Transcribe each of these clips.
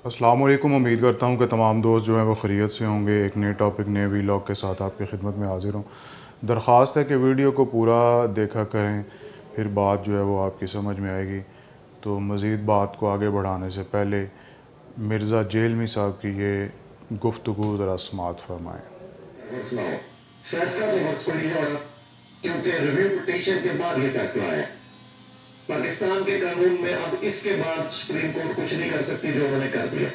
अस्सलाम वालेकुम। उम्मीद करता हूँ कि तमाम दोस्त जो हैं वो खैरियत से होंगे। एक नए टॉपिक नए वीलॉग के साथ आपकी खिदमत में हाज़िर हूँ। दरख्वास्त है कि वीडियो को पूरा देखा करें, फिर बात जो है वो आपकी समझ में आएगी। तो मज़ीद बात को आगे बढ़ाने से पहले मिर्ज़ा जेलमी साहब की ये गुफ्तगू ज़रा समाअत फरमाएँ। सुनाओ, फैसला तो वक्त पर ही होगा क्योंकि रिव्यू पिटीशन के बाद ये फैसला आया। पाकिस्तान के कानून में अब इसके बाद सुप्रीम कोर्ट कुछ नहीं कर सकती जो उन्होंने कर दिया,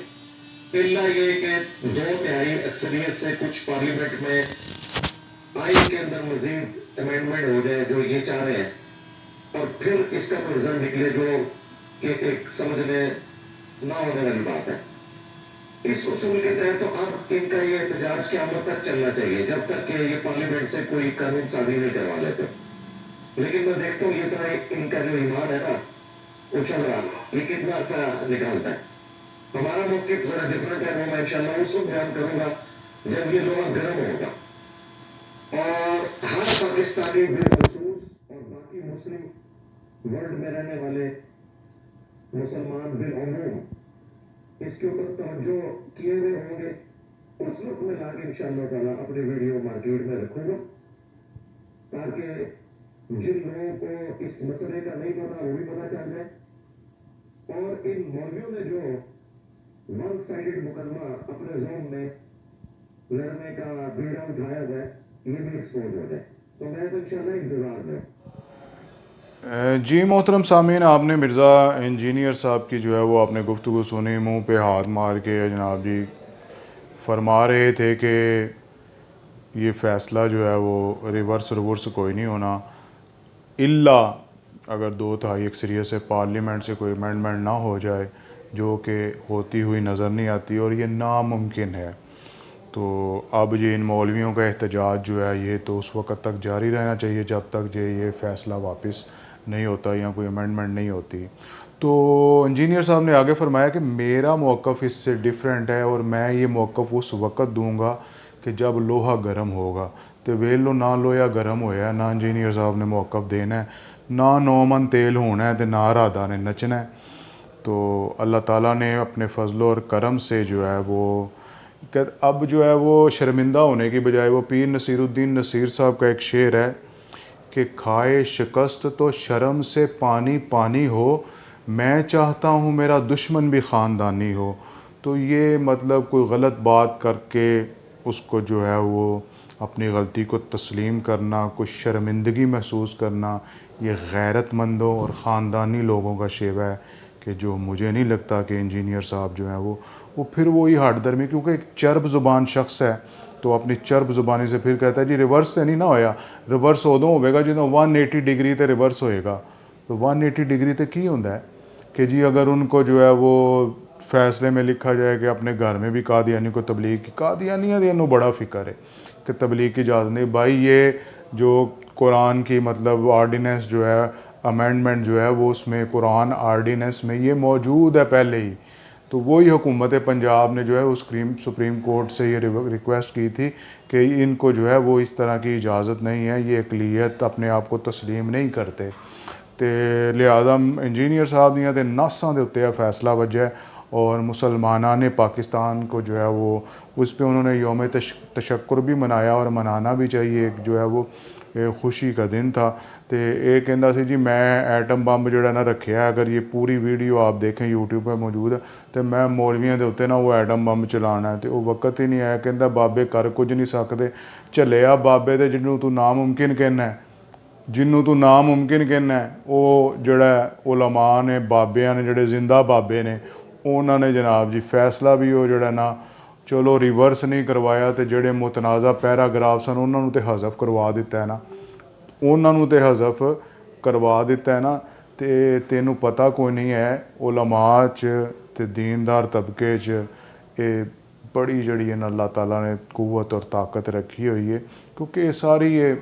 इल्ला ये कि 2/3 अक्सरियत से कुछ पार्लियामेंट में आइन के अंदर मजीद अमेंडमेंट हो जाए जो ये चाह रहे हैं और फिर इसका कोई रिजल्ट निकले जो कि एक समझ में ना होने वाली बात है। इस उसूल के तहत तो अब इनका ये एहतजाज क़यामत तक चलना चाहिए जब तक कि ये पार्लियामेंट से कोई कानून साजी नहीं करवा लेते। लेकिन मैं देखता हूँ ये तरह इनका जो ईमान है ना उछल रहा, ये कितना अच्छा निकालता है। हमारा मौक़िफ़ जरा डिफरेंट है, वो मैं इंशाल्लाह उस वक्त बयान करूंगा जब ये लोहा गर्म होगा और हर पाकिस्तानी बिलखुसूस और बाकी मुस्लिम वर्ल्ड में रहने वाले मुसलमान बिलअमूम इसके ऊपर तवज्जो किए हुए होंगे। उस वक्त में लाके इंशाअल्लाह ताला अपने वीडियो मार्केट में रखूंगा ताकि जिन लोगों को इस मसले का नहीं पता वो भी पता चल जाए और इन मौलवियों ने जो वन साइडेड मुकदमा अपने जोन में लड़ने का बीड़ा उठाया जाए ये भी एक्सपोज हो जाए। तो मैं तो इंशाल्लाह इंतजार में हूं। जी मोहतरम सामीन, आपने मिर्ज़ा इंजीनियर साहब की जो है वो आपने गुफ्तगू सुनी। मुंह पे हाथ मार के जनाब जी फरमा रहे थे कि ये फ़ैसला जो है वो रिवर्स रिवर्स कोई नहीं होना, इल्ला अगर 2/3 अक्सरियत से पार्लियामेंट से कोई अमेंडमेंट ना हो जाए, जो कि होती हुई नज़र नहीं आती और ये नामुमकिन है। तो अब ये इन मौलवियों का एहतजाज जो है ये तो उस वक़्त तक जारी रहना चाहिए जब तक ये फ़ैसला वापस नहीं होता या कोई अमेंडमेंट नहीं होती। तो इंजीनियर साहब ने आगे फरमाया कि मेरा मौक़िफ़ इससे डिफरेंट है और मैं ये मौक़िफ़ उस वक़्त दूंगा कि जब लोहा गर्म होगा। तो वेलो ना लोहा गर्म होया ना इंजीनियर साहब ने मौक़िफ़ देना है, ना 9 मन तेल होना है, तो ना राधा ने नचना है। तो अल्लाह ताला ने अपने फ़ज़ल और करम से जो है वो अब जो है वो शर्मिंदा होने की बजाय, वो पीर नसीरुद्दीन नसीर साहब का एक शेर है कि खाए शिकस्त तो शर्म से पानी पानी हो, मैं चाहता हूँ मेरा दुश्मन भी ख़ानदानी हो। तो ये मतलब कोई गलत बात करके उसको जो है वो अपनी गलती को तस्लीम करना, कुछ शर्मिंदगी महसूस करना, ये गैरतमंदों और ख़ानदानी लोगों का शेवा है कि जो मुझे नहीं लगता कि इंजीनियर साहब जो हैं वो फिर वही हट दरमी, क्योंकि एक चर्ब ज़ुबान शख्स है तो अपनी चर्ब ज़ुबानी से फिर कहता है जी रिवर्स तो नहीं ना होया। रिवर्स उदों होगा जो 180 डिग्री तो रिवर्स होएगा। तो 180 डिग्री तो की होंदा है कि जी अगर उनको जो है वो फैसले में लिखा जाए कि अपने घर में भी कादियानी को तबलीग की, कादियानिया दी इन्हों बड़ा फ़िक्र है कि तबलीग की इजाज़त नहीं। भाई ये जो कुरान की मतलब आर्डीनेंस जो है, अमेंडमेंट जो है वो उसमें कुरान आर्डीनेंस में ये मौजूद है पहले ही। तो वही हुकूमत पंजाब ने जो है उस सुप्रीम कोर्ट से ये रिक्वेस्ट की थी कि इनको जो है वो इस तरह की इजाज़त नहीं है, ये अकलियत अपने आप को तस्लीम नहीं करते। तो लिहाजा इंजीनियर साहब दियां ते नासां दे उत्ते फैसला वजह और मुसलमाना ने पाकिस्तान को जो है वो उस पर उन्होंने योम तशक्कुर भी मनाया और मनाना भी चाहिए। एक जो है वो खुशी का दिन था। तो ये कहता सी जी मैं एटम बंब जोड़ा ना रखा, अगर ये पूरी वीडियो आप देखें यूट्यूब पर मौजूद है, तो मैं मौलवियों के उत्ते ना वो एटम बंब चलाना है। तो वो वक्त ही नहीं आया, कहता बाबे कर कुछ नहीं सकते, झलिया बाबे तो जिन्हों तू नामुमकिन कहना है, जिन्हों तू नामुमकिन कहना है वो जड़ा उलमा ने बाबियां ने जड़े जिंदा बाबे ने उन्होंने जनाब जी फैसला भी वो जड़ा ना चलो रिवर्स नहीं करवाया, तो जड़े मुतनाज़ा पैराग्राफ सन उन्होंने तो हज़फ करवा दिता है ना, उन्होंने तो हज़फ करवा दिता है ना। तो तेनू पता कोई नहीं है उलमा च ते दीनदार तबके च ये बड़ी जड़ी है अल्लाह ताला ने कुव्वत और ताकत रखी हुई है, क्योंकि ये सारी ये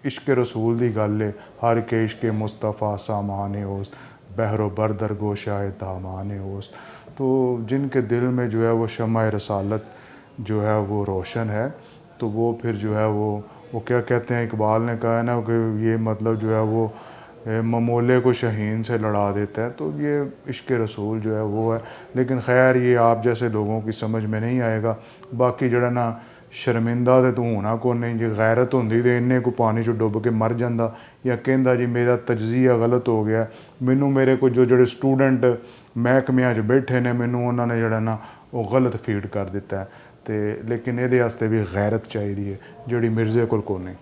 इश्क रसूल की गल है। हर के इश्क मुस्तफ़ा सामान होस, बहरो बरदर गोशाए दामान होस। तो जिनके दिल में जो है वो शम्मा रसालत जो है वो रोशन है, तो वो फिर जो है वो क्या कहते हैं, इकबाल ने कहा है ना कि ये मतलब जो है वो ममोले को शहीन से लड़ा देता है। तो ये इश्क रसूल जो है वो है, लेकिन खैर ये आप जैसे लोगों की समझ में नहीं आएगा। बाकी जड़ा ना शर्मिंदा तो तू होना को नहीं, जी गैरत होंदी तो इन्ने को पानी च डुब के मर जाता, या कहंदा जी मेरा तजजिया गलत हो गया, मैनू मेरे को जो जड़े स्टूडेंट महकमियां च बैठे ने मैनू उन्होंने जड़ा ना वो गलत फीड कर दिता है। तो लेकिन ये भी गैरत चाहिए है जिहड़ी मिर्जे कोल कोनी।